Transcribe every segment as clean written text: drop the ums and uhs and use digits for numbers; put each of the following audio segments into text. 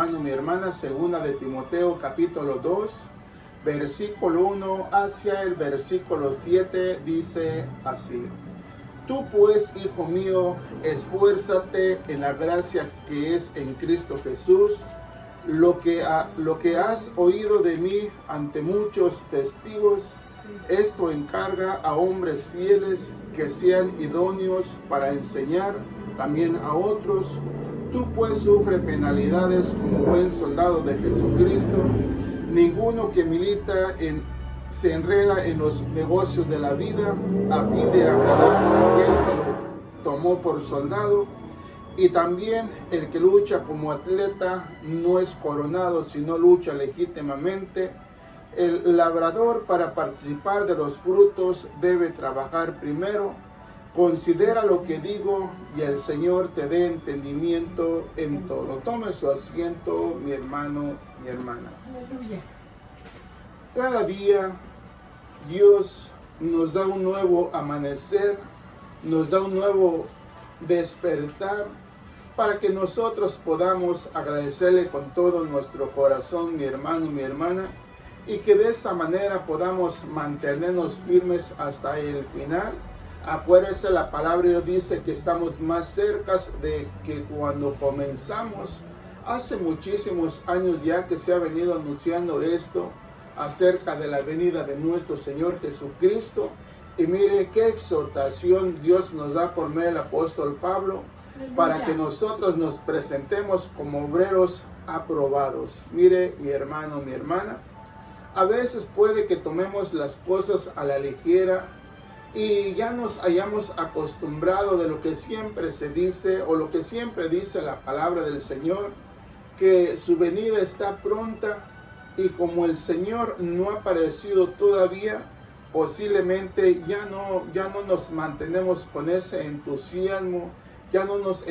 hermano, mi hermana, segunda de Timoteo capítulo 2, versículo 1 hacia el versículo 7, dice así: Tú pues, hijo mío, esfuérzate en la gracia que es en Cristo Jesús. Lo que has oído de mí ante muchos testigos, esto encarga a hombres fieles que sean idóneos para enseñar también a otros. Tú pues sufre penalidades como buen soldado de Jesucristo. Ninguno que milita se enreda en los negocios de la vida a fin de agradar a aquel que lo tomó por soldado. Y también el que lucha como atleta no es coronado, sino lucha legítimamente. El labrador, para participar de los frutos, debe trabajar primero. Considera lo que digo y el Señor te dé entendimiento en todo. Tome su asiento, mi hermano, mi hermana. Cada día Dios nos da un nuevo amanecer, nos da un nuevo despertar para que nosotros podamos agradecerle con todo nuestro corazón, mi hermano, mi hermana, y que de esa manera podamos mantenernos firmes hasta el final. Acuérdese, la palabra de Dios dice que estamos más cerca de que cuando comenzamos. Hace muchísimos años ya que se ha venido anunciando esto acerca de la venida de nuestro Señor Jesucristo. Y mire qué exhortación Dios nos da por medio del apóstol Pablo para que nosotros nos presentemos como obreros aprobados. Mire, mi hermano, mi hermana, a veces puede que tomemos las cosas a la ligera y ya nos hayamos acostumbrado de lo que siempre se dice o lo que siempre dice la palabra del Señor, que su venida está pronta, y como el Señor no ha aparecido todavía, posiblemente ya no nos mantenemos con ese entusiasmo, ya no nos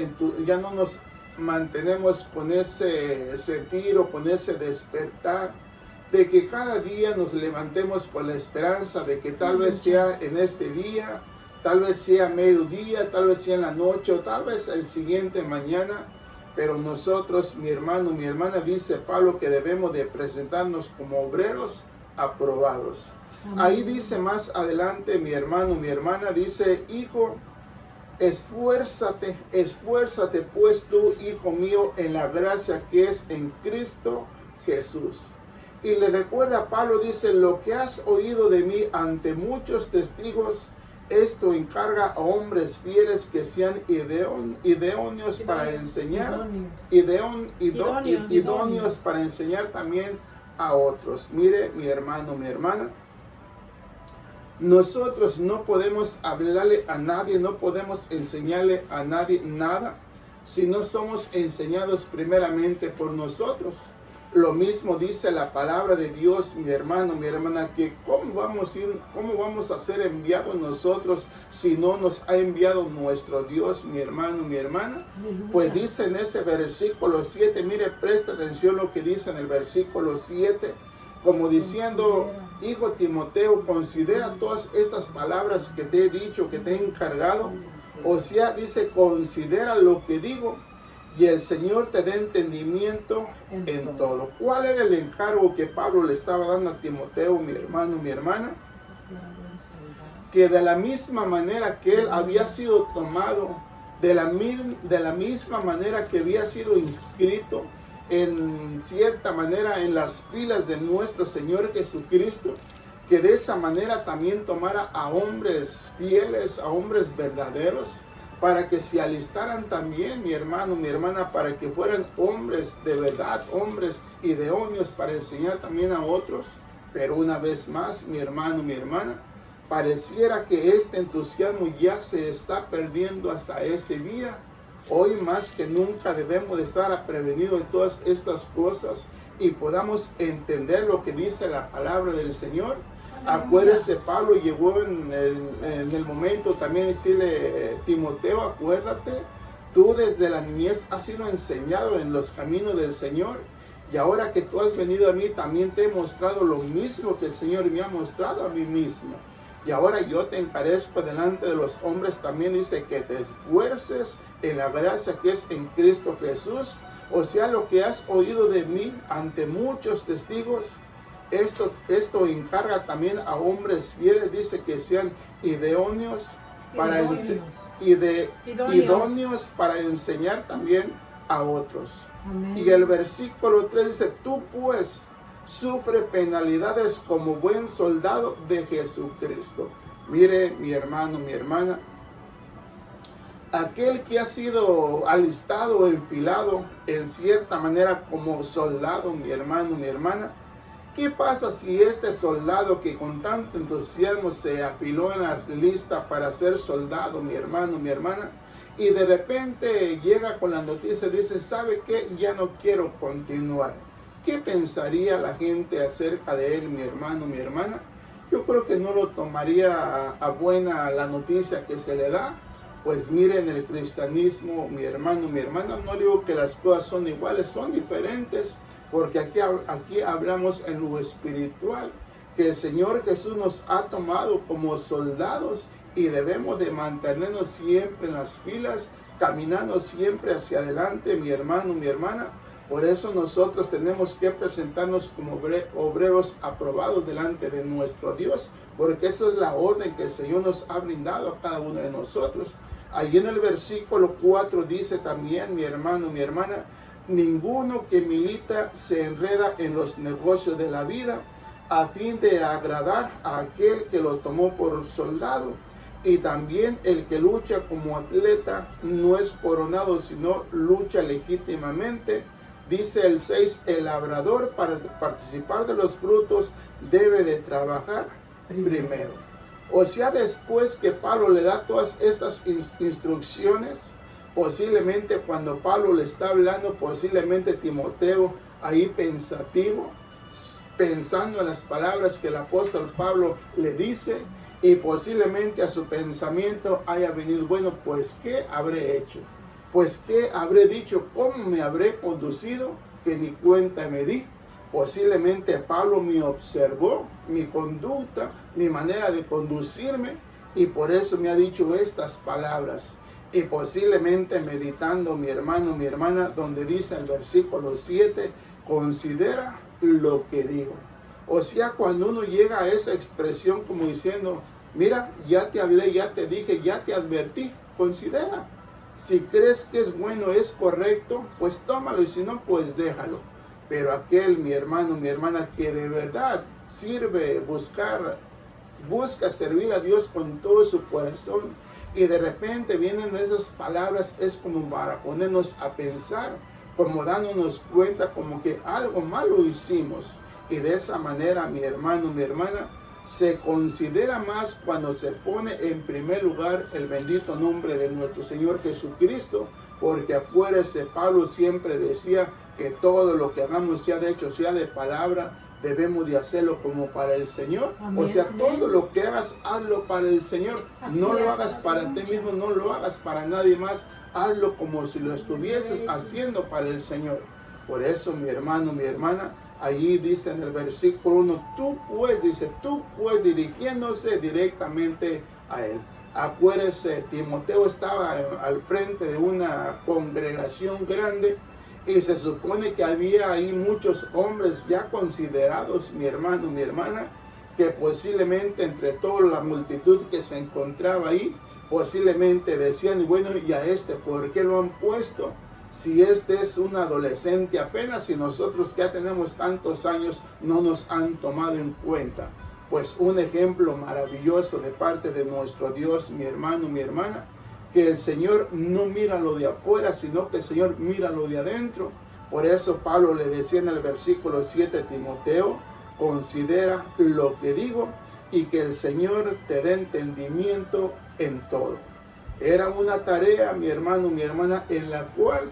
mantenemos con ese sentir o con ese despertar, de que cada día nos levantemos con la esperanza de que tal vez sea en este día, tal vez sea mediodía, tal vez sea en la noche o tal vez el siguiente mañana. Pero nosotros, mi hermano, mi hermana, dice Pablo que debemos de presentarnos como obreros aprobados. Amén. Ahí dice más adelante, mi hermano, mi hermana, dice: hijo, esfuérzate pues tú, hijo mío, en la gracia que es en Cristo Jesús. Y le recuerda a Pablo, dice: lo que has oído de mí ante muchos testigos, esto encarga a hombres fieles que sean idóneos para enseñar, idóneos para enseñar también a otros. Mire, mi hermano, mi hermana, nosotros no podemos hablarle a nadie, no podemos enseñarle a nadie nada si no somos enseñados primeramente por nosotros. Lo mismo dice la palabra de Dios, mi hermano, mi hermana, que cómo vamos a ser enviados nosotros si no nos ha enviado nuestro Dios, mi hermano, mi hermana. Pues dice en ese versículo 7, mire, presta atención lo que dice en el versículo 7, como diciendo: hijo Timoteo, considera todas estas palabras que te he dicho, que te he encargado. O sea, dice, considera lo que digo, y el Señor te dé entendimiento en todo. ¿Cuál era el encargo que Pablo le estaba dando a Timoteo, mi hermano, mi hermana? Que de la misma manera que él había sido tomado, de la misma manera que había sido inscrito en cierta manera en las filas de nuestro Señor Jesucristo, que de esa manera también tomara a hombres fieles, a hombres verdaderos, para que se alistaran también, mi hermano, mi hermana, para que fueran hombres de verdad, hombres idóneos para enseñar también a otros. Pero una vez más, mi hermano, mi hermana, pareciera que este entusiasmo ya se está perdiendo hasta este día. Hoy más que nunca debemos de estar prevenidos de todas estas cosas y podamos entender lo que dice la palabra del Señor. Acuérdese, Pablo llegó en el momento también decirle: Timoteo, acuérdate, tú desde la niñez has sido enseñado en los caminos del Señor, y ahora que tú has venido a mí, también te he mostrado lo mismo que el Señor me ha mostrado a mí mismo. Y ahora yo te encarezco delante de los hombres también, dice, que te esfuerces en la gracia que es en Cristo Jesús. O sea, lo que has oído de mí ante muchos testigos, esto encarga también a hombres fieles, dice que sean idóneos para idóneos para enseñar también a otros. Amén. Y el versículo 3 dice, tú pues sufre penalidades como buen soldado de Jesucristo. Mire, mi hermano, mi hermana, aquel que ha sido alistado o enfilado en cierta manera como soldado, mi hermano, mi hermana, ¿qué pasa si este soldado que con tanto entusiasmo se afiló en las listas para ser soldado, mi hermano, mi hermana, y de repente llega con la noticia, dice, ¿sabe qué? Ya no quiero continuar. ¿Qué pensaría la gente acerca de él, mi hermano, mi hermana? Yo creo que no lo tomaría a buena la noticia que se le da. Pues miren, el cristianismo, mi hermano, mi hermana, no digo que las cosas son iguales, son diferentes, porque aquí hablamos en lo espiritual, que el Señor Jesús nos ha tomado como soldados y debemos de mantenernos siempre en las filas, caminando siempre hacia adelante, mi hermano, mi hermana. Por eso nosotros tenemos que presentarnos como obreros aprobados delante de nuestro Dios, porque esa es la orden que el Señor nos ha brindado a cada uno de nosotros. Allí en el versículo 4 dice también, mi hermano, mi hermana, ninguno que milita se enreda en los negocios de la vida a fin de agradar a aquel que lo tomó por soldado. Y también el que lucha como atleta no es coronado, sino lucha legítimamente. Dice el 6, el labrador para participar de los frutos debe de trabajar primero. O sea, después que Pablo le da todas estas instrucciones, posiblemente cuando Pablo le está hablando, posiblemente Timoteo ahí pensativo, pensando en las palabras que el apóstol Pablo le dice, y posiblemente a su pensamiento haya venido, bueno, pues ¿qué habré hecho? Pues ¿qué habré dicho? ¿Cómo me habré conducido? Que ni cuenta me di. Posiblemente Pablo me observó, mi conducta, mi manera de conducirme, y por eso me ha dicho estas palabras. Y posiblemente meditando, mi hermano, mi hermana, donde dice el versículo 7, considera lo que digo. O sea, cuando uno llega a esa expresión como diciendo, mira, ya te hablé, ya te dije, ya te advertí, considera. Si crees que es bueno, es correcto, pues tómalo, y si no, pues déjalo. Pero aquel, mi hermano, mi hermana, que de verdad sirve, busca servir a Dios con todo su corazón, y de repente vienen esas palabras, es como para ponernos a pensar, como dándonos cuenta como que algo malo hicimos. Y de esa manera, mi hermano, mi hermana, se considera más cuando se pone en primer lugar el bendito nombre de nuestro Señor Jesucristo, porque acuérdese, Pablo siempre decía que todo lo que hagamos, sea de hecho, sea de palabra, debemos de hacerlo como para el Señor. Amén, o sea, amén. Todo lo que hagas, hazlo para el Señor. Así no lo hagas para ti mismo, no lo hagas para nadie más, hazlo como si lo estuvieses haciendo para el Señor. Por eso, mi hermano, mi hermana, allí dice en el versículo 1, tú pues dirigiéndose directamente a él. Acuérdese, Timoteo estaba al frente de una congregación grande y se supone que había ahí muchos hombres ya considerados, mi hermano, mi hermana, que posiblemente entre toda la multitud que se encontraba ahí, posiblemente decían, bueno, ¿y a este por qué lo han puesto? Si este es un adolescente apenas, y nosotros que ya tenemos tantos años no nos han tomado en cuenta. Pues un ejemplo maravilloso de parte de nuestro Dios, mi hermano, mi hermana, que el Señor no mira lo de afuera, sino que el Señor mira lo de adentro. Por eso Pablo le decía en el versículo 7 a Timoteo, considera lo que digo y que el Señor te dé entendimiento en todo. Era una tarea, mi hermano, mi hermana, en la cual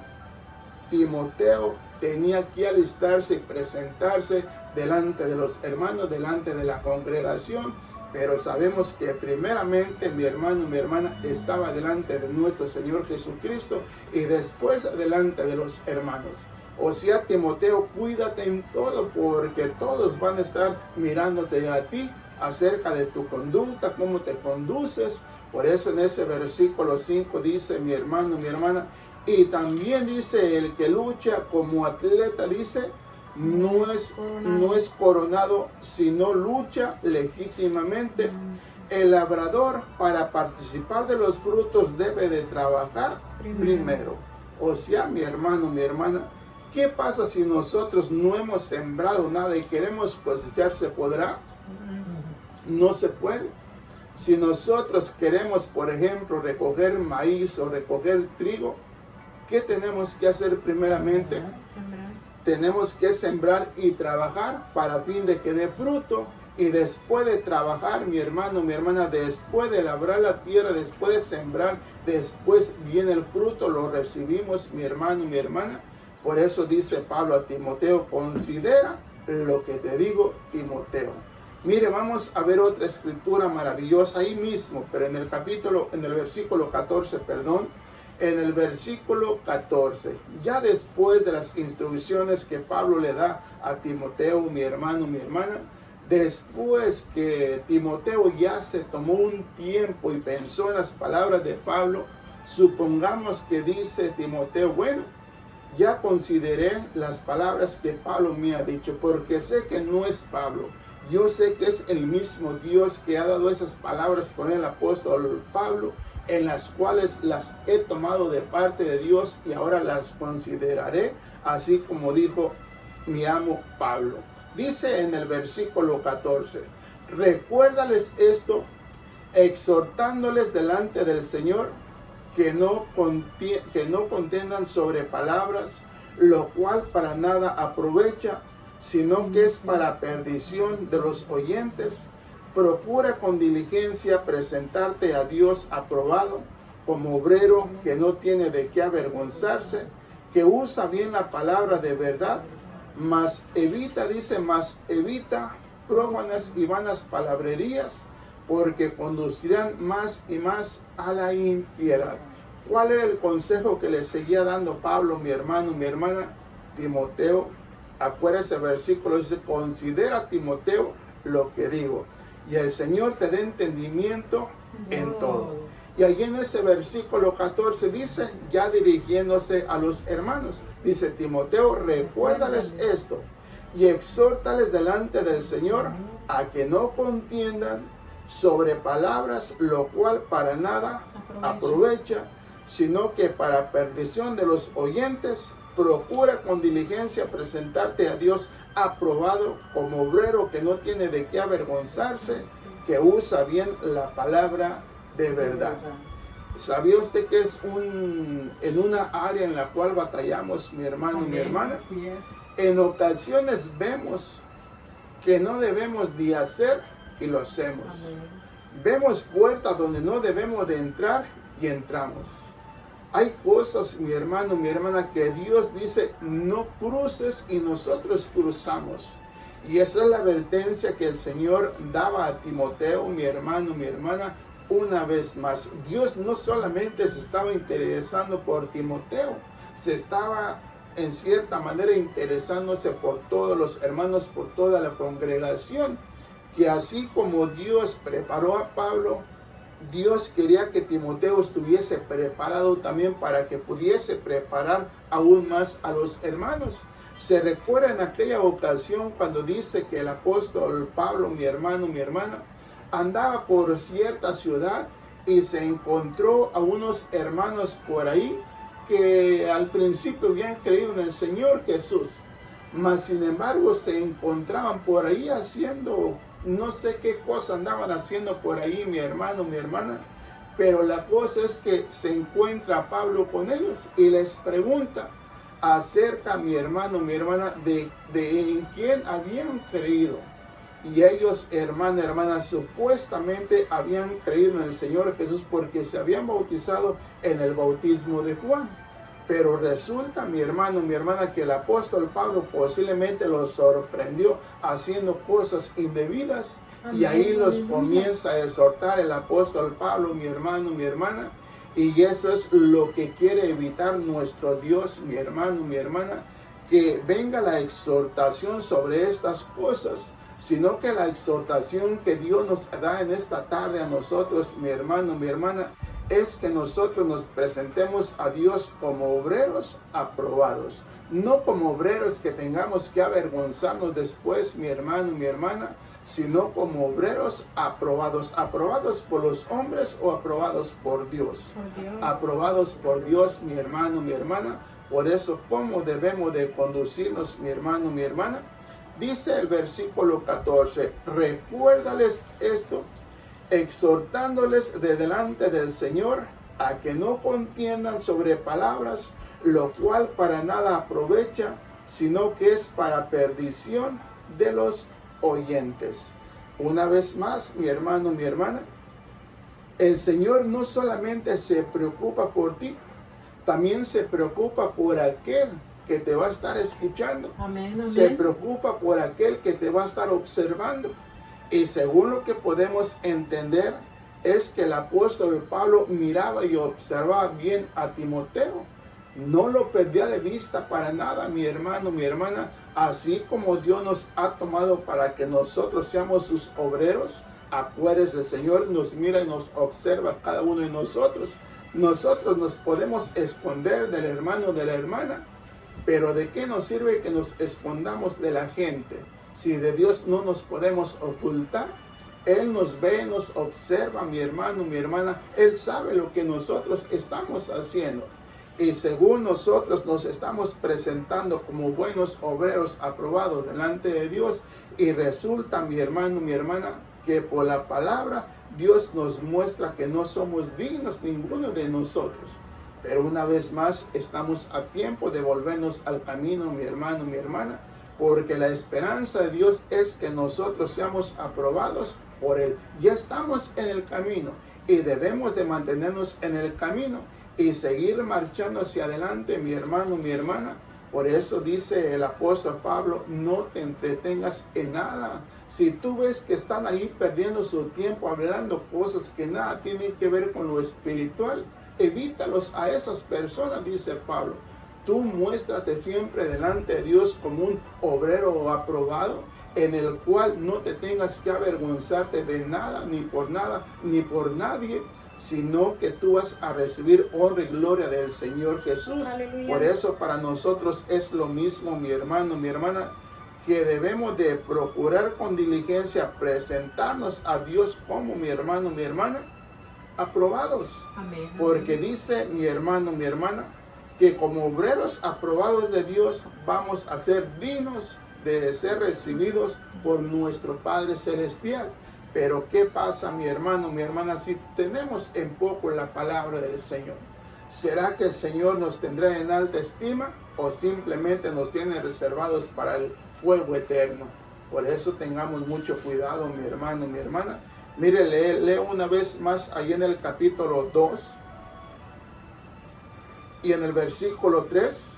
Timoteo tenía que alistarse y presentarse delante de los hermanos, delante de la congregación, pero sabemos que primeramente, mi hermano, mi hermana, estaba delante de nuestro Señor Jesucristo y después delante de los hermanos. O sea, Timoteo, cuídate en todo, porque todos van a estar mirándote a ti acerca de tu conducta, cómo te conduces. Por eso en ese versículo 5 dice, mi hermano, mi hermana, Y también dice, el que lucha como atleta, dice, no es coronado, sino lucha legítimamente. El labrador, para participar de los frutos, debe de trabajar primero. O sea, mi hermano, mi hermana, ¿qué pasa si nosotros no hemos sembrado nada y queremos cosechar? ¿Se podrá? No se puede. Si nosotros queremos, por ejemplo, recoger maíz o recoger trigo, ¿qué tenemos que hacer primeramente? Tenemos que sembrar y trabajar para fin de que dé fruto. Y después de trabajar, mi hermano, mi hermana, después de labrar la tierra, después de sembrar, después viene el fruto, lo recibimos, mi hermano, mi hermana. Por eso dice Pablo a Timoteo, considera lo que te digo, Timoteo. Mire, vamos a ver otra escritura maravillosa ahí mismo, pero en el versículo 14, en el versículo 14, ya después de las instrucciones que Pablo le da a Timoteo, mi hermano, mi hermana, después que Timoteo ya se tomó un tiempo y pensó en las palabras de Pablo, supongamos que dice Timoteo, bueno, ya consideré las palabras que Pablo me ha dicho, porque sé que no es Pablo. Yo sé que es el mismo Dios que ha dado esas palabras por el apóstol Pablo, en las cuales las he tomado de parte de Dios y ahora las consideraré, así como dijo mi amo Pablo. Dice en el versículo 14, recuérdales esto, exhortándoles delante del Señor, que no contiendan sobre palabras, lo cual para nada aprovecha, sino que es para perdición de los oyentes. Procura con diligencia presentarte a Dios aprobado, como obrero que no tiene de qué avergonzarse, que usa bien la palabra de verdad, mas evita prófanas y vanas palabrerías, porque conducirán más y más a la impiedad. ¿Cuál era el consejo que le seguía dando Pablo, mi hermano, mi hermana? Timoteo, acuérdese el versículo, dice, considera, Timoteo, lo que digo, y el Señor te dé entendimiento en todo. Y allí en ese versículo 14 dice, ya dirigiéndose a los hermanos, dice, Timoteo, recuérdales esto y exhórtales delante del Señor a que no contiendan sobre palabras, lo cual para nada aprovecha, sino que para perdición de los oyentes. Procura con diligencia presentarte a Dios aprobado, como obrero que no tiene de qué avergonzarse, que usa bien la palabra de verdad. ¿Sabía usted que es en una área en la cual batallamos, mi hermano y mi hermana? Así es. En ocasiones vemos que no debemos de hacer y lo hacemos. Vemos puertas donde no debemos de entrar y entramos. Hay cosas, mi hermano, mi hermana, que Dios dice no cruces y nosotros cruzamos. Y esa es la advertencia que el Señor daba a Timoteo, mi hermano, mi hermana, una vez más. Dios no solamente se estaba interesando por Timoteo, se estaba en cierta manera interesándose por todos los hermanos, por toda la congregación, que así como Dios preparó a Pablo, Dios quería que Timoteo estuviese preparado también para que pudiese preparar aún más a los hermanos. Se recuerda en aquella ocasión cuando dice que el apóstol Pablo, mi hermano, mi hermana, andaba por cierta ciudad y se encontró a unos hermanos por ahí que al principio habían creído en el Señor Jesús, mas sin embargo se encontraban por ahí haciendo no sé qué cosa andaban haciendo por ahí, mi hermano, mi hermana, pero la cosa es que se encuentra Pablo con ellos y les pregunta acerca, mi hermano, mi hermana, de en quién habían creído. Y ellos, hermana, supuestamente habían creído en el Señor Jesús porque se habían bautizado en el bautismo de Juan. Pero resulta, mi hermano, mi hermana, que el apóstol Pablo posiblemente los sorprendió haciendo cosas indebidas. Y ahí los comienza a exhortar el apóstol Pablo, mi hermano, mi hermana. Y eso es lo que quiere evitar nuestro Dios, mi hermano, mi hermana, que venga la exhortación sobre estas cosas, sino que la exhortación que Dios nos da en esta tarde a nosotros, mi hermano, mi hermana, es que nosotros nos presentemos a Dios como obreros aprobados, no como obreros que tengamos que avergonzarnos después, mi hermano, mi hermana, sino como obreros aprobados. ¿Aprobados por los hombres o aprobados por Dios? Por Dios. Aprobados por Dios, mi hermano, mi hermana. Por eso, ¿cómo debemos de conducirnos, mi hermano, mi hermana? Dice el versículo 14, recuérdales esto, exhortándoles de delante del Señor a que no contiendan sobre palabras, lo cual para nada aprovecha, sino que es para perdición de los oyentes. Una vez más, mi hermano, mi hermana, el Señor no solamente se preocupa por ti, también se preocupa por aquel que te va a estar escuchando. Amén, amén. Se preocupa por aquel que te va a estar observando. Y según lo que podemos entender, es que el apóstol Pablo miraba y observaba bien a Timoteo. No lo perdía de vista para nada, mi hermano, mi hermana. Así como Dios nos ha tomado para que nosotros seamos sus obreros, acuérdese, el Señor nos mira y nos observa cada uno de nosotros. Nosotros nos podemos esconder del hermano, de la hermana, pero ¿de qué nos sirve que nos escondamos de la gente? Si de Dios no nos podemos ocultar, Él nos ve, nos observa, mi hermano, mi hermana. Él sabe lo que nosotros estamos haciendo. Y según nosotros nos estamos presentando como buenos obreros aprobados delante de Dios, y resulta, mi hermano, mi hermana, que por la palabra Dios nos muestra que no somos dignos ninguno de nosotros. Pero una vez más estamos a tiempo de volvernos al camino, mi hermano, mi hermana, porque la esperanza de Dios es que nosotros seamos aprobados por Él. Ya estamos en el camino y debemos de mantenernos en el camino y seguir marchando hacia adelante, mi hermano, mi hermana. Por eso dice el apóstol Pablo, no te entretengas en nada. Si tú ves que están ahí perdiendo su tiempo hablando cosas que nada tienen que ver con lo espiritual, evítalos a esas personas, dice Pablo. Tú muéstrate siempre delante de Dios como un obrero aprobado, en el cual no te tengas que avergonzarte de nada, ni por nadie, sino que tú vas a recibir honra y gloria del Señor Jesús. Aleluya. Por eso para nosotros es lo mismo, mi hermano, mi hermana, que debemos de procurar con diligencia presentarnos a Dios como, mi hermano, mi hermana, aprobados. Amén. Porque dice, mi hermano, mi hermana, que como obreros aprobados de Dios vamos a ser dignos de ser recibidos por nuestro Padre Celestial. Pero ¿qué pasa, mi hermano, mi hermana, si tenemos en poco la palabra del Señor? ¿Será que el Señor nos tendrá en alta estima o simplemente nos tiene reservados para el fuego eterno? Por eso tengamos mucho cuidado, mi hermano, mi hermana. Mire, leo una vez más ahí en el capítulo 2 y en el versículo 3.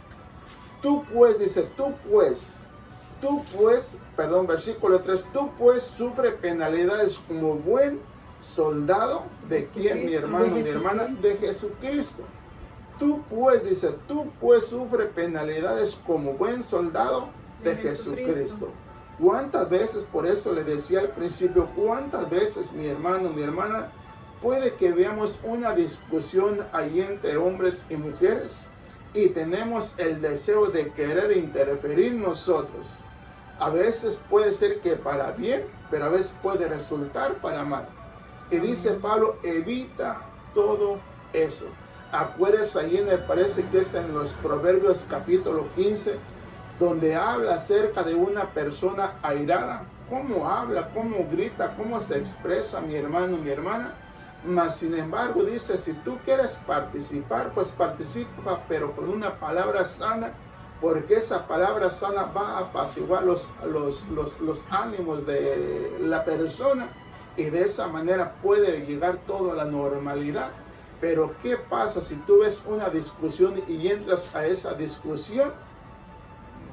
Versículo 3, tú pues sufre penalidades como buen soldado de quien, mi hermano, mi hermana, de Jesucristo. Tú pues sufre penalidades como buen soldado de Jesucristo. ¿Cuántas veces, por eso le decía al principio, cuántas veces, mi hermano, mi hermana, puede que veamos una discusión ahí entre hombres y mujeres y tenemos el deseo de querer interferir nosotros? A veces puede ser que para bien, pero a veces puede resultar para mal. Y dice Pablo, evita todo eso. Acuérdese ahí parece que es en los Proverbios capítulo 15, donde habla acerca de una persona airada. Cómo habla, cómo grita, cómo se expresa, mi hermano, mi hermana. Mas sin embargo dice, si tú quieres participar, pues participa, pero con una palabra sana, porque esa palabra sana va a apaciguar los ánimos de la persona y de esa manera puede llegar todo a la normalidad. Pero ¿qué pasa si tú ves una discusión y entras a esa discusión?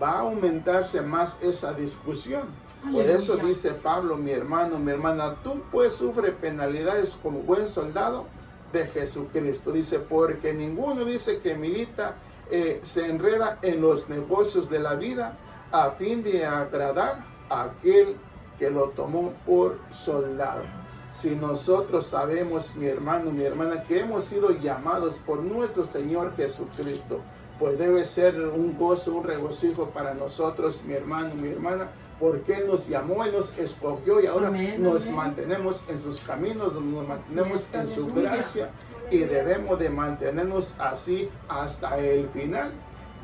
Va a aumentarse más esa discusión. Aleluya. Por eso dice Pablo, mi hermano, mi hermana, tú pues sufre penalidades como buen soldado de Jesucristo. Dice, porque ninguno dice que milita se enreda en los negocios de la vida a fin de agradar a aquel que lo tomó por soldado. Si nosotros sabemos, mi hermano, mi hermana, que hemos sido llamados por nuestro Señor Jesucristo, pues debe ser un gozo, un regocijo para nosotros, mi hermano, mi hermana, porque Él nos llamó, Él nos escogió y ahora nos mantenemos en sus caminos, nos mantenemos en su gracia y debemos de mantenernos así hasta el final.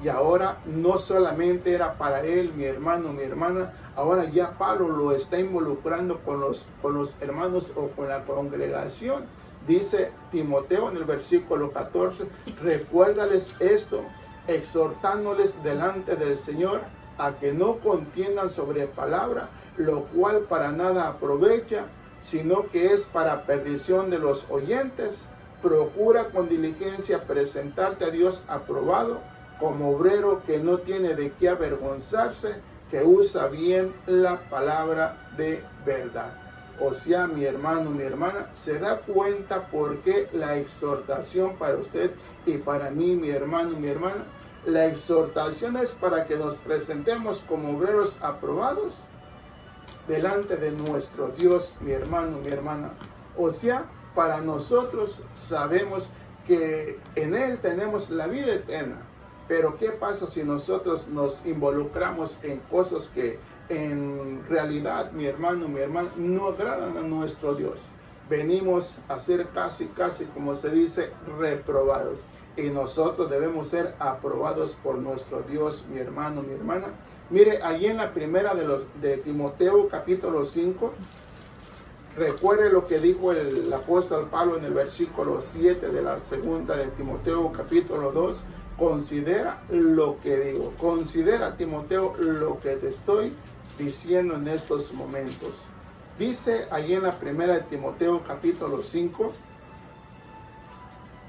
Y ahora no solamente era para él, mi hermano, mi hermana, ahora ya Pablo lo está involucrando con los hermanos o con la congregación. Dice Timoteo en el versículo 14, recuérdales esto, exhortándoles delante del Señor a que no contiendan sobre palabra, lo cual para nada aprovecha, sino que es para perdición de los oyentes. Procura con diligencia presentarte a Dios aprobado, como obrero que no tiene de qué avergonzarse, que usa bien la palabra de verdad. O sea, mi hermano, mi hermana, se da cuenta por qué la exhortación para usted y para mí, mi hermano, mi hermana, la exhortación es para que nos presentemos como obreros aprobados delante de nuestro Dios, mi hermano, mi hermana. O sea, para nosotros sabemos que en Él tenemos la vida eterna. Pero ¿qué pasa si nosotros nos involucramos en cosas que en realidad, mi hermano, mi hermana, no agradan a nuestro Dios? Venimos a ser casi, como se dice, reprobados. Y nosotros debemos ser aprobados por nuestro Dios, mi hermano, mi hermana. Mire, ahí en la primera de Timoteo, capítulo 5, recuerde lo que dijo el apóstol Pablo en el versículo 7 de la segunda de Timoteo, capítulo 2. Considera lo que digo. Considera, Timoteo, lo que te estoy diciendo en estos momentos. Dice ahí en la primera de Timoteo, capítulo 5.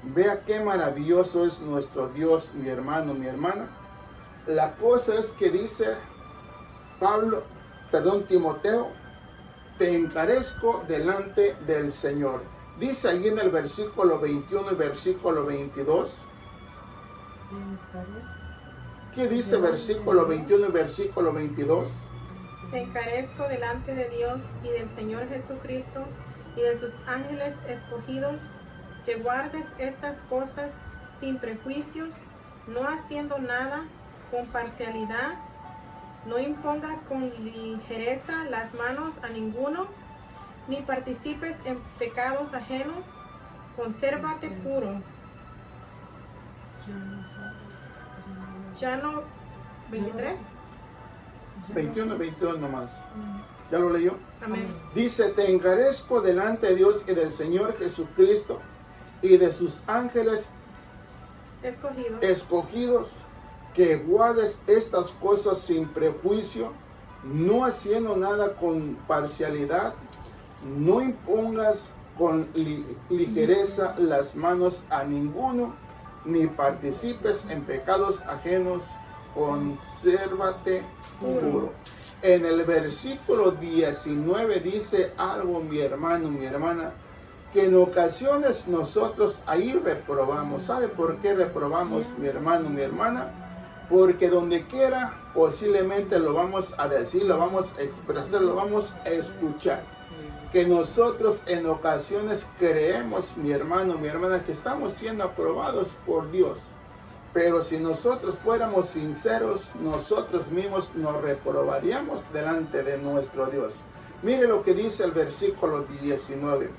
Vea qué maravilloso es nuestro Dios, mi hermano, mi hermana. La cosa es que dice Timoteo, te encarezco delante del Señor. Dice ahí en el versículo 21 y versículo 22. ¿Qué dice versículo 21 y versículo 22? Te encarezco delante de Dios y del Señor Jesucristo y de sus ángeles escogidos, que guardes estas cosas sin prejuicios, no haciendo nada con parcialidad, no impongas con ligereza las manos a ninguno, ni participes en pecados ajenos, consérvate puro. Ya no, 23. 21, 22 nomás. ¿Ya lo leyó? Amén. Dice, te encarezco delante de Dios y del Señor Jesucristo y de sus ángeles escogidos, que guardes estas cosas sin prejuicio, no haciendo nada con parcialidad, no impongas con ligereza las manos a ninguno, ni participes en pecados ajenos, consérvate puro. En el versículo 19 dice algo, mi hermano, mi hermana, que en ocasiones nosotros ahí reprobamos. ¿Sabe por qué reprobamos, mi hermano, mi hermana? Porque donde quiera posiblemente lo vamos a decir, lo vamos a expresar, lo vamos a escuchar. Que nosotros en ocasiones creemos, mi hermano, mi hermana, que estamos siendo aprobados por Dios. Pero si nosotros fuéramos sinceros, nosotros mismos nos reprobaríamos delante de nuestro Dios. Mire lo que dice el versículo 19.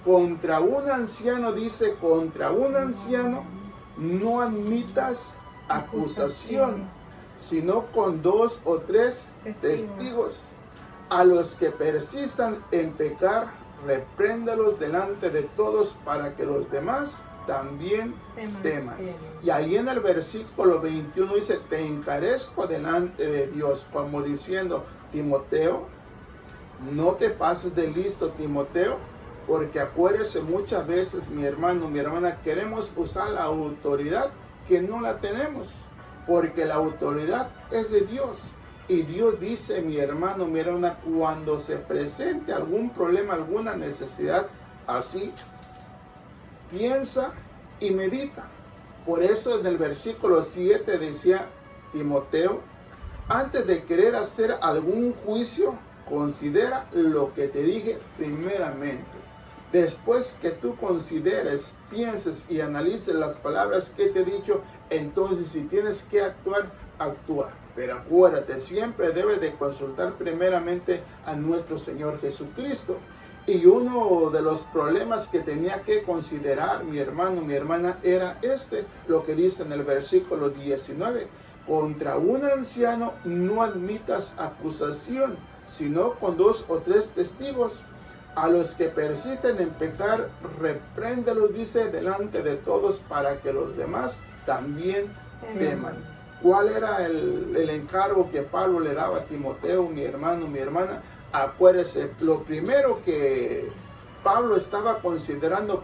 Contra un anciano, dice, contra un anciano no admitas acusación, sino con 2 o 3 testigos. A los que persistan en pecar, repréndalos delante de todos para que los demás también teman. Y ahí en el versículo 21 dice, te encarezco delante de Dios, como diciendo, Timoteo, no te pases de listo, Timoteo, porque acuérdese, muchas veces, mi hermano, mi hermana, queremos usar la autoridad que no la tenemos, porque la autoridad es de Dios. Y Dios dice, mi hermano, mi hermana, cuando se presente algún problema, alguna necesidad así, piensa y medita. Por eso en el versículo 7 decía Timoteo, antes de querer hacer algún juicio, considera lo que te dije primeramente. Después que tú consideres, pienses y analices las palabras que te he dicho, entonces si tienes que actuar, actúa. Pero acuérdate, siempre debes de consultar primeramente a nuestro Señor Jesucristo. Y uno de los problemas que tenía que considerar mi hermano, mi hermana, era lo que dice en el versículo 19. Contra un anciano no admitas acusación, sino con 2 o 3 testigos. A los que persisten en pecar, repréndelos, dice, delante de todos, para que los demás también teman. ¿Cuál era el encargo que Pablo le daba a Timoteo, mi hermano, mi hermana? Acuérdese, lo primero que Pablo estaba considerando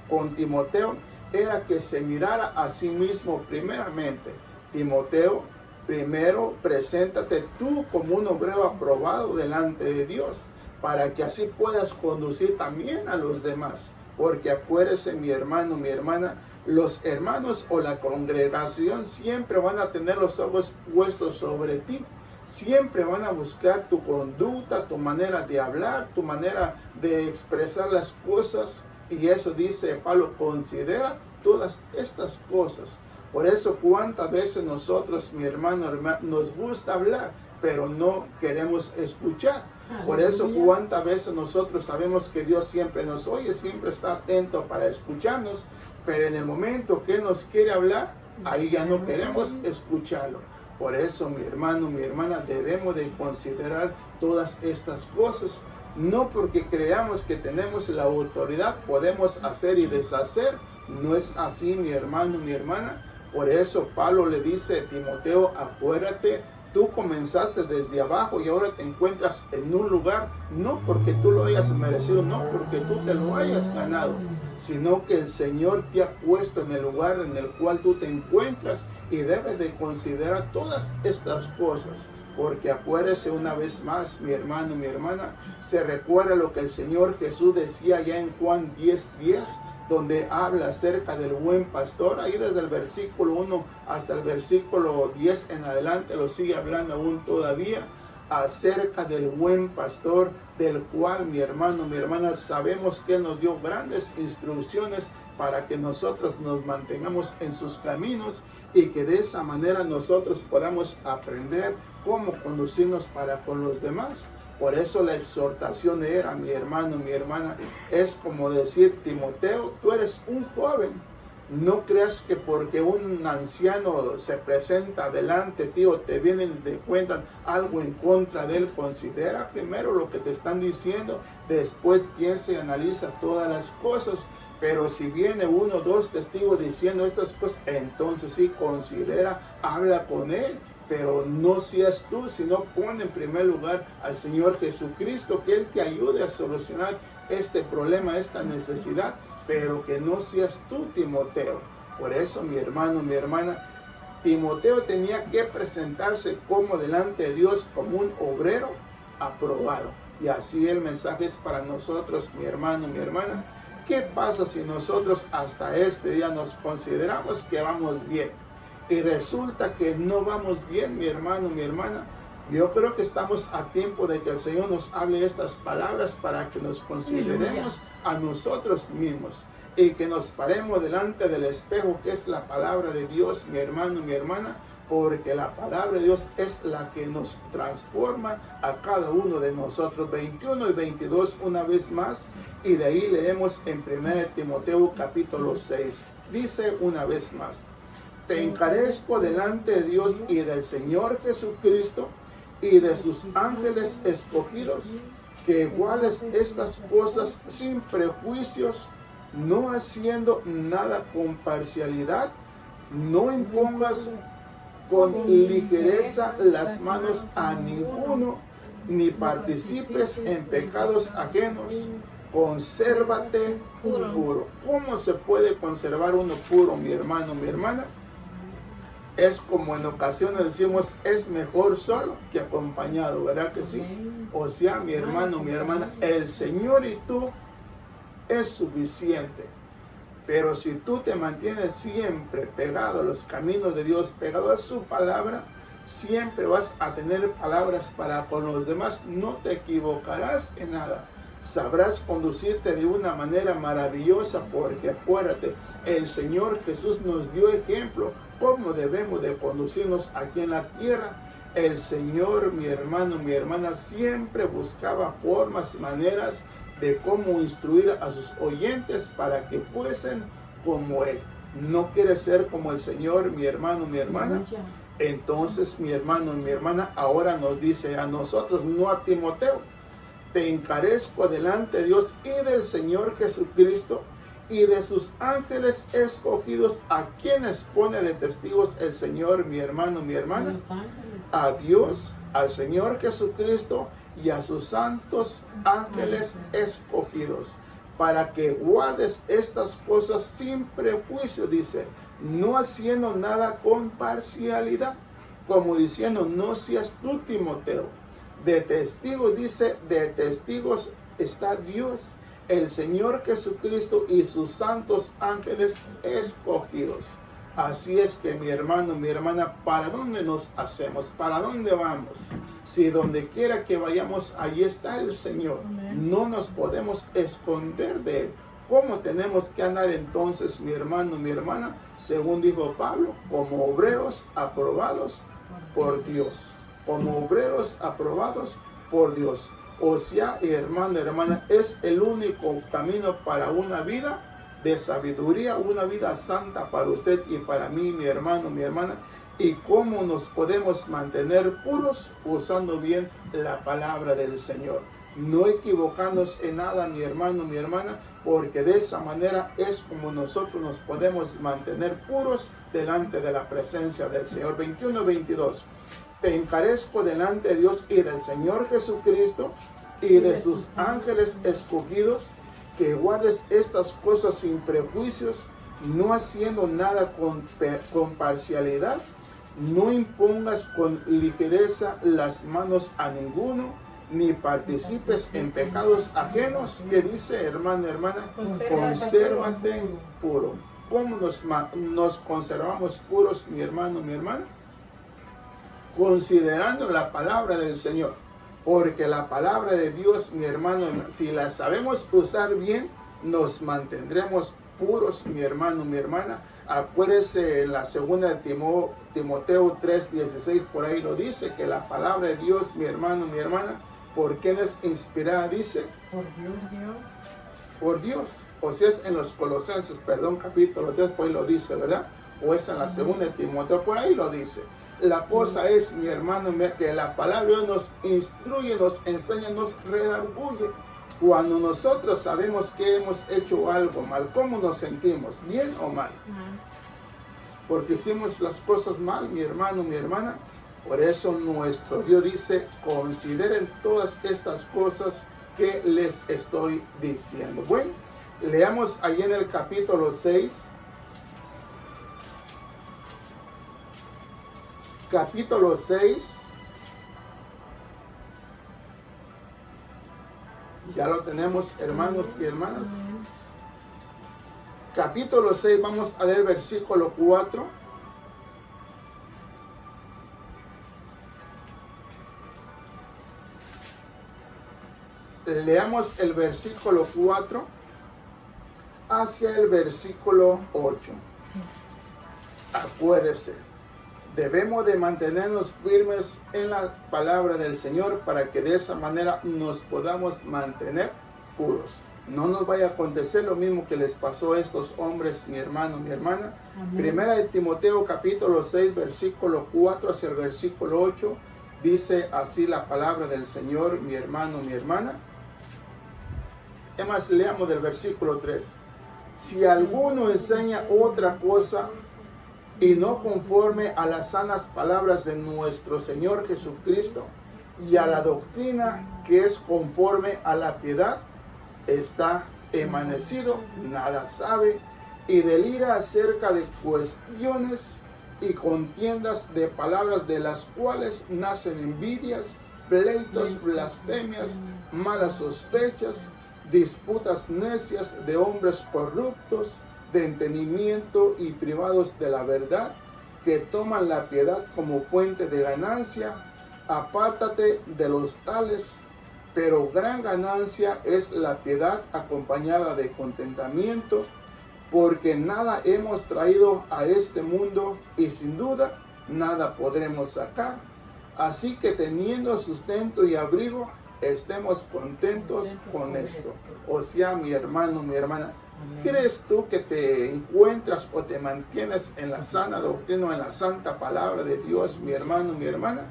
con Timoteo era que se mirara a sí mismo primeramente. Timoteo, primero preséntate tú como un obrero aprobado delante de Dios, para que así puedas conducir también a los demás. Porque acuérdese, mi hermano, mi hermana, los hermanos o la congregación siempre van a tener los ojos puestos sobre ti. Siempre van a buscar tu conducta, tu manera de hablar, tu manera de expresar las cosas. Y eso dice Pablo, considera todas estas cosas. Por eso cuántas veces nosotros, mi hermano, nos gusta hablar, pero no queremos escuchar. Por eso cuántas veces nosotros sabemos que Dios siempre nos oye, siempre está atento para escucharnos, pero en el momento que nos quiere hablar, ahí ya no queremos escucharlo. Por eso, mi hermano, mi hermana, debemos de considerar todas estas cosas. No porque creamos que tenemos la autoridad, podemos hacer y deshacer. No es así, mi hermano, mi hermana. Por eso Pablo le dice a Timoteo, acuérdate, tú comenzaste desde abajo y ahora te encuentras en un lugar, no porque tú lo hayas merecido, no porque tú te lo hayas ganado, sino que el Señor te ha puesto en el lugar en el cual tú te encuentras y debes de considerar todas estas cosas. Porque acuérdese una vez más, mi hermano, mi hermana, se recuerda lo que el Señor Jesús decía ya en Juan 10:10, donde habla acerca del buen pastor. Ahí desde el versículo 1 hasta el versículo 10 en adelante lo sigue hablando aún todavía acerca del buen pastor, del cual, mi hermano, mi hermana, sabemos que Él nos dio grandes instrucciones para que nosotros nos mantengamos en sus caminos y que de esa manera nosotros podamos aprender cómo conducirnos para con los demás. Por eso la exhortación era, mi hermano, mi hermana, es como decir, Timoteo, tú eres un joven. No creas que porque un anciano se presenta delante de ti o te vienen y te cuentan algo en contra de él. Considera primero lo que te están diciendo, después piensa y analiza todas las cosas. Pero si viene 1 o 2 testigos diciendo estas cosas, entonces sí, considera, habla con él. Pero no seas tú, sino pon en primer lugar al Señor Jesucristo, que Él te ayude a solucionar este problema, esta necesidad, pero que no seas tú, Timoteo. Por eso, mi hermano, mi hermana, Timoteo tenía que presentarse como delante de Dios como un obrero aprobado. Y así el mensaje es para nosotros, mi hermano, mi hermana. ¿Qué pasa si nosotros hasta este día nos consideramos que vamos bien? Y resulta que no vamos bien, mi hermano, mi hermana. Yo creo que estamos a tiempo de que el Señor nos hable estas palabras para que nos consideremos a nosotros mismos y que nos paremos delante del espejo, que es la palabra de Dios, mi hermano, mi hermana, porque la palabra de Dios es la que nos transforma a cada uno de nosotros. 21 y 22 una vez más, y de ahí leemos en 1 Timoteo capítulo 6. Dice una vez más: te encarezco delante de Dios y del Señor Jesucristo y de sus ángeles escogidos, que guardes estas cosas sin prejuicios, no haciendo nada con parcialidad, no impongas con ligereza las manos a ninguno, ni participes en pecados ajenos. Consérvate puro. ¿Cómo se puede conservar uno puro, mi hermano, mi hermana? Es como en ocasiones decimos, es mejor solo que acompañado, ¿verdad que sí? O sea, mi hermano, mi hermana, el Señor y tú es suficiente. Pero si tú te mantienes siempre pegado a los caminos de Dios, pegado a su palabra, siempre vas a tener palabras para con los demás. No te equivocarás en nada. sabrás conducirte de una manera maravillosa, porque acuérdate, el Señor Jesús nos dio ejemplo cómo debemos de conducirnos aquí en la tierra. El Señor, mi hermano, mi hermana, siempre buscaba formas, maneras de cómo instruir a sus oyentes para que fuesen como Él. ¿No quiere ser como el Señor, mi hermano, mi hermana? Entonces, mi hermano, mi hermana, ahora nos dice a nosotros, no a Timoteo: te encarezco delante de Dios y del Señor Jesucristo y de sus ángeles escogidos, a quienes pone de testigos el Señor, mi hermano, mi hermana, a Dios, al Señor Jesucristo y a sus santos ángeles escogidos, para que guardes estas cosas sin prejuicio, dice, no haciendo nada con parcialidad, como diciendo, no seas tú, Timoteo, de testigos, dice, de testigos está Dios, el Señor Jesucristo y sus santos ángeles escogidos. Así es que, mi hermano, mi hermana, ¿para dónde nos hacemos? ¿Para dónde vamos? Si donde quiera que vayamos, ahí está el Señor. No nos podemos esconder de Él. ¿Cómo tenemos que andar entonces, mi hermano, mi hermana? Según dijo Pablo, como obreros aprobados por Dios. Como obreros aprobados por Dios. O sea, hermano, hermana, es el único camino para una vida de sabiduría, una vida santa para usted y para mí, mi hermano, mi hermana. Y cómo nos podemos mantener puros usando bien la palabra del Señor. No equivocarnos en nada, mi hermano, mi hermana, porque de esa manera es como nosotros nos podemos mantener puros delante de la presencia del Señor. 21-22. Te encarezco delante de Dios y del Señor Jesucristo y de sus ángeles escogidos, que guardes estas cosas sin prejuicios, no haciendo nada con parcialidad, no impongas con ligereza las manos a ninguno, ni participes en pecados ajenos, que dice, hermano, hermana, consérvate puro. ¿Cómo nos conservamos puros, mi hermano, mi hermana? Considerando la palabra del Señor. Porque la palabra de Dios, mi hermano, si la sabemos usar bien, nos mantendremos puros, mi hermano, mi hermana. Acuérdese en la segunda de Timoteo 3:16, por ahí lo dice, que la palabra de Dios, mi hermano, mi hermana, ¿por quién es inspirada? Dice, por Dios. Por Dios. O si es en los Colosenses, perdón, capítulo 3, por ahí lo dice, ¿verdad? O es en la segunda de Timoteo, por ahí lo dice. La cosa es, mi hermano, que la palabra de Dios nos instruye, nos enseña, nos redarguye. Cuando nosotros sabemos que hemos hecho algo mal, ¿cómo nos sentimos? ¿Bien o mal? Porque hicimos las cosas mal, mi hermano, mi hermana. Por eso nuestro Dios dice, consideren todas estas cosas que les estoy diciendo. Bueno, leamos ahí en el capítulo 6. Capítulo 6. Ya lo tenemos, hermanos y hermanas. Capítulo 6, vamos a leer versículo 4. Leamos el versículo 4 hacia el versículo 8. Acuérdese, debemos de mantenernos firmes en la palabra del Señor para que de esa manera nos podamos mantener puros. No nos vaya a acontecer lo mismo que les pasó a estos hombres, mi hermano, mi hermana. Primera de Timoteo capítulo 6, versículo 4 hacia el versículo 8. Dice así la palabra del Señor, mi hermano, mi hermana. Además, leamos del versículo 3. Si alguno enseña otra cosa y no conforme a las sanas palabras de nuestro Señor Jesucristo y a la doctrina que es conforme a la piedad, está envanecido, nada sabe, y delira acerca de cuestiones y contiendas de palabras, de las cuales nacen envidias, pleitos, blasfemias, malas sospechas, disputas necias de hombres corruptos, de entendimiento y privados de la verdad, que toman la piedad como fuente de ganancia. Apártate de los tales, pero gran ganancia es la piedad acompañada de contentamiento, porque nada hemos traído a este mundo y sin duda nada podremos sacar. Así que teniendo sustento y abrigo, estemos contentos con esto. O sea, mi hermano, mi hermana, ¿crees tú que te encuentras o te mantienes en la sana doctrina, en la santa palabra de Dios, mi hermano, mi hermana?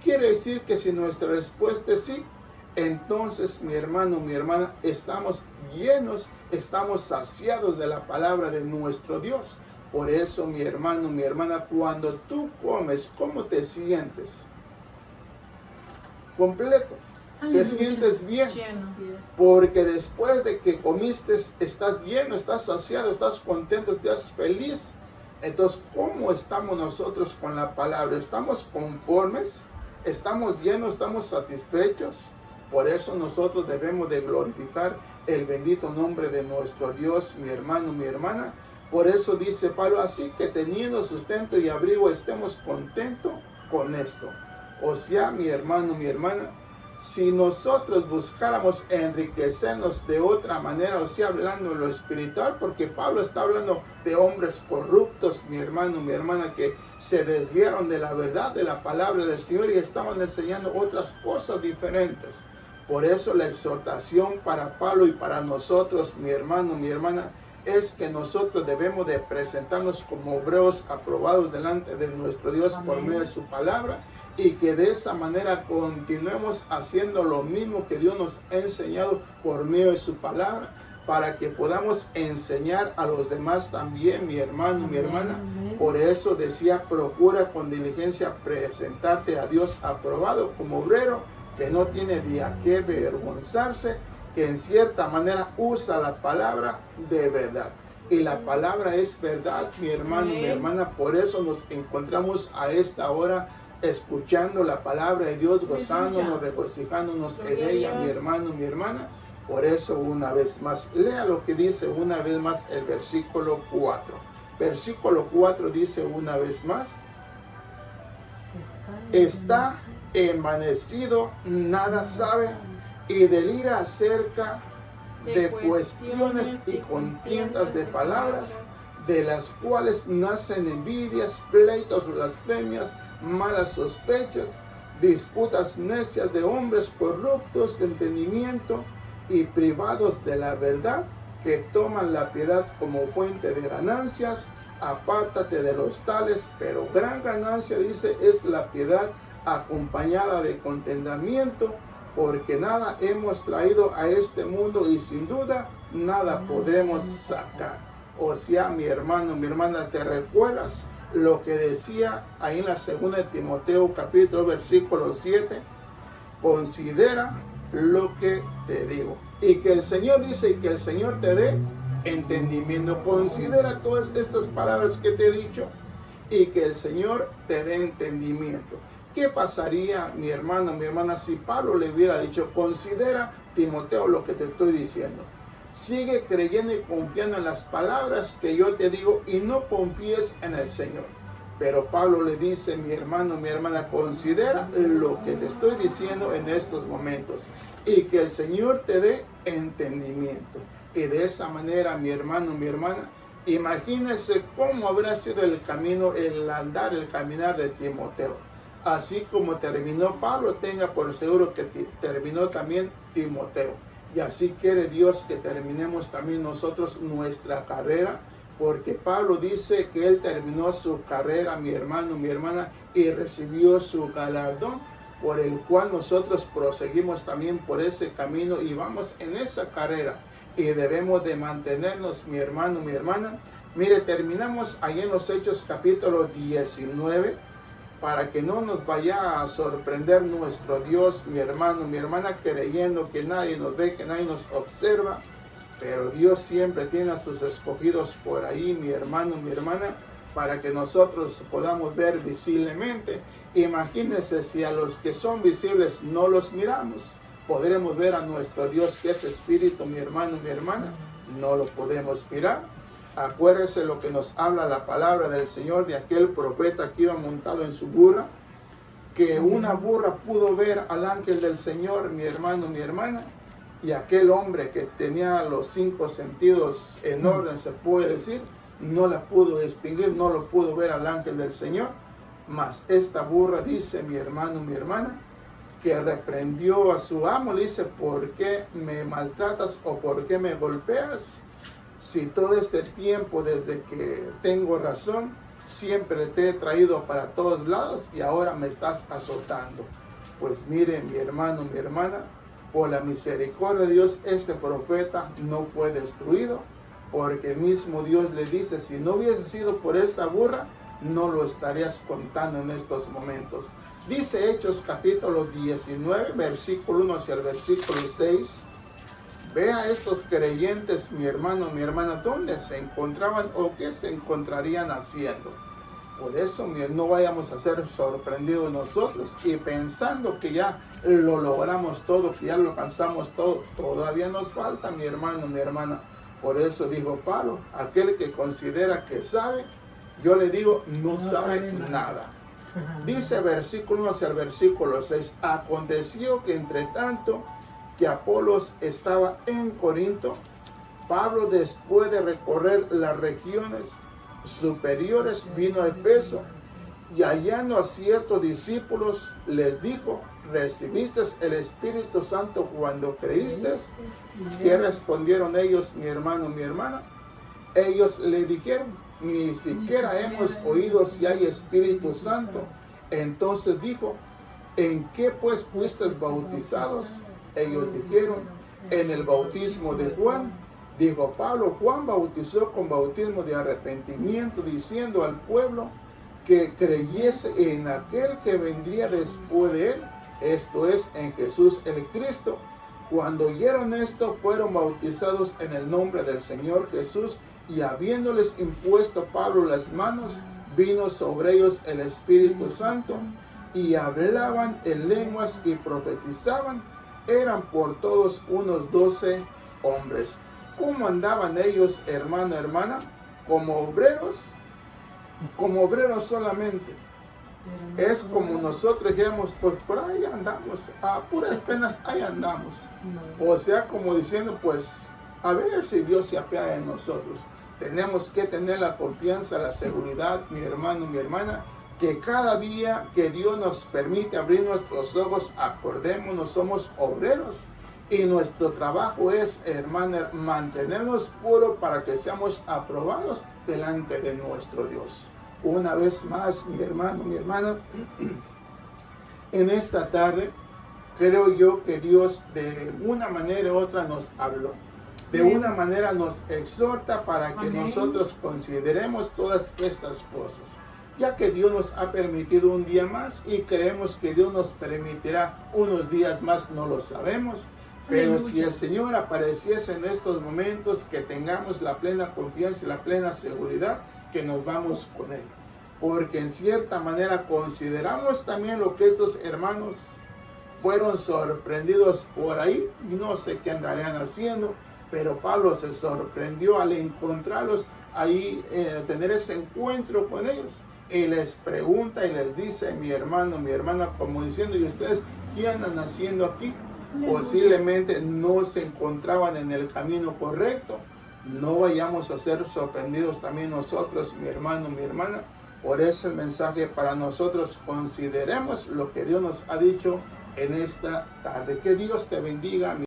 Quiere decir que si nuestra respuesta es sí, entonces, mi hermano, mi hermana, estamos llenos, estamos saciados de la palabra de nuestro Dios. Por eso, mi hermano, mi hermana, cuando tú comes, ¿cómo te sientes? Completo. Te sientes bien. Porque después de que comiste, estás lleno, estás saciado, estás contento, estás feliz. Entonces, ¿cómo estamos nosotros con la palabra? ¿Estamos conformes? ¿Estamos llenos? ¿Estamos satisfechos? Por eso nosotros debemos de glorificar el bendito nombre de nuestro Dios, mi hermano, mi hermana. Por eso dice Pablo, así que teniendo sustento y abrigo, estemos contentos con esto. O sea, mi hermano, mi hermana, si nosotros buscáramos enriquecernos de otra manera, o sea, hablando de lo espiritual, porque Pablo está hablando de hombres corruptos, mi hermano, mi hermana, que se desviaron de la verdad, de la palabra del Señor y estaban enseñando otras cosas diferentes. Por eso la exhortación para Pablo y para nosotros, mi hermano, mi hermana, es que nosotros debemos de presentarnos como obreros aprobados delante de nuestro Dios. Amén. Por medio de su palabra, y que de esa manera continuemos haciendo lo mismo que Dios nos ha enseñado por medio de su palabra, para que podamos enseñar a los demás también, mi hermano, amén, mi hermana. Amén. Por eso decía, procura con diligencia presentarte a Dios aprobado como obrero, que no tiene de a qué avergonzarse, que en cierta manera usa la palabra de verdad. Y la palabra es verdad, mi hermano, amén, mi hermana. Por eso nos encontramos a esta hora escuchando la palabra de Dios, gozándonos, regocijándonos en ella, mi hermano, mi hermana. Por eso, una vez más, lea lo que dice una vez más el versículo 4. Versículo 4 dice una vez más, está envanecido, nada sabe, y delira acerca de cuestiones y contiendas de palabras, de las cuales nacen envidias, pleitos, blasfemias, malas sospechas, disputas necias de hombres corruptos de entendimiento y privados de la verdad, que toman la piedad como fuente de ganancias. Apártate de los tales, pero gran ganancia, dice, es la piedad acompañada de contentamiento, porque nada hemos traído a este mundo y sin duda nada podremos sacar. O sea, mi hermano, mi hermana, ¿te recuerdas lo que decía ahí en la segunda de Timoteo capítulo versículo 7? Considera lo que te digo. Y que el Señor dice, y que el Señor te dé entendimiento. Considera todas estas palabras que te he dicho, y que el Señor te dé entendimiento. ¿Qué pasaría, mi hermano, mi hermana, si Pablo le hubiera dicho, considera, Timoteo, lo que te estoy diciendo? Sigue creyendo y confiando en las palabras que yo te digo y no confíes en el Señor. Pero Pablo le dice, mi hermano, mi hermana, considera lo que te estoy diciendo en estos momentos y que el Señor te dé entendimiento. Y de esa manera, mi hermano, mi hermana, imagínense cómo habrá sido el camino, el andar, el caminar de Timoteo. Así como terminó Pablo, tenga por seguro que terminó también Timoteo. Y así quiere Dios que terminemos también nosotros nuestra carrera, porque Pablo dice que él terminó su carrera, mi hermano, mi hermana, y recibió su galardón, por el cual nosotros proseguimos también por ese camino y vamos en esa carrera. Y debemos de mantenernos, mi hermano, mi hermana. Mire, terminamos ahí en los Hechos capítulo 19, para que no nos vaya a sorprender nuestro Dios, mi hermano, mi hermana, creyendo que nadie nos ve, que nadie nos observa. Pero Dios siempre tiene a sus escogidos por ahí, mi hermano, mi hermana, para que nosotros podamos ver visiblemente. Imagínense si a los que son visibles no los miramos. ¿Podremos ver a nuestro Dios que es espíritu, mi hermano, mi hermana? No lo podemos mirar. Acuérdese lo que nos habla la palabra del Señor de aquel profeta que iba montado en su burra, que una burra pudo ver al ángel del Señor, mi hermano, mi hermana, y aquel hombre que tenía los 5 sentidos en orden, se puede decir, no la pudo distinguir, no lo pudo ver al ángel del Señor. Mas esta burra, dice mi hermano, mi hermana, que reprendió a su amo, le dice: ¿por qué me maltratas o por qué me golpeas? Si todo este tiempo, desde que tengo razón, siempre te he traído para todos lados y ahora me estás azotando. Pues mire, mi hermano, mi hermana, por la misericordia de Dios, este profeta no fue destruido, porque el mismo Dios le dice: si no hubiese sido por esta burra, no lo estarías contando en estos momentos. Dice Hechos capítulo 19, versículo 1 hacia el versículo 6. Vea estos creyentes, mi hermano, mi hermana, dónde se encontraban o qué se encontrarían haciendo. Por eso no vayamos a ser sorprendidos nosotros y pensando que ya lo logramos todo, que ya lo alcanzamos todo. Todavía nos falta, mi hermano, mi hermana. Por eso dijo Pablo: aquel que considera que sabe, yo le digo, no sabe nada. Dice versículo 1 hacia el versículo 6. Aconteció que entre tanto que Apolos estaba en Corinto, Pablo, después de recorrer las regiones superiores, vino a Efeso, y hallando a ciertos discípulos les dijo: ¿recibiste el Espíritu Santo cuando creíste? ¿Qué respondieron ellos, mi hermano, mi hermana? Ellos le dijeron: ni siquiera hemos oído si hay Espíritu Santo. Entonces dijo: ¿en qué pues fuisteis bautizados? Ellos dijeron: en el bautismo de Juan. Dijo Pablo: Juan bautizó con bautismo de arrepentimiento, diciendo al pueblo que creyese en aquel que vendría después de él, esto es, en Jesús el Cristo. Cuando oyeron esto, fueron bautizados en el nombre del Señor Jesús, y habiéndoles impuesto Pablo las manos, vino sobre ellos el Espíritu Santo, y hablaban en lenguas y profetizaban. Eran por todos unos 12 hombres. ¿Cómo andaban ellos, hermano, hermana? Como obreros solamente. Es como nosotros dijéramos: pues por ahí andamos, a puras penas ahí andamos. O sea, como diciendo: pues a ver si Dios se apiada de nosotros. Tenemos que tener la confianza, la seguridad, mi hermano, mi hermana, que cada día que Dios nos permite abrir nuestros ojos, acordémonos, somos obreros. Y nuestro trabajo es, hermana, mantenernos puros para que seamos aprobados delante de nuestro Dios. Una vez más, mi hermano, mi hermana, en esta tarde creo yo que Dios de una manera u otra nos habló. De una manera nos exhorta para que nosotros consideremos todas estas cosas. Ya que Dios nos ha permitido un día más y creemos que Dios nos permitirá unos días más, no lo sabemos. Pero si el Señor apareciese en estos momentos, que tengamos la plena confianza y la plena seguridad que nos vamos con Él. Porque en cierta manera consideramos también lo que estos hermanos fueron sorprendidos por ahí. No sé qué andarían haciendo, pero Pablo se sorprendió al encontrarlos ahí, tener ese encuentro con ellos. Y les pregunta y les dice: mi hermano, mi hermana, como diciendo: ¿y ustedes qué andan haciendo aquí? Posiblemente no se encontraban en el camino correcto. No vayamos a ser sorprendidos también nosotros, mi hermano, mi hermana. Por eso el mensaje para nosotros: consideremos lo que Dios nos ha dicho en esta tarde. Que Dios te bendiga.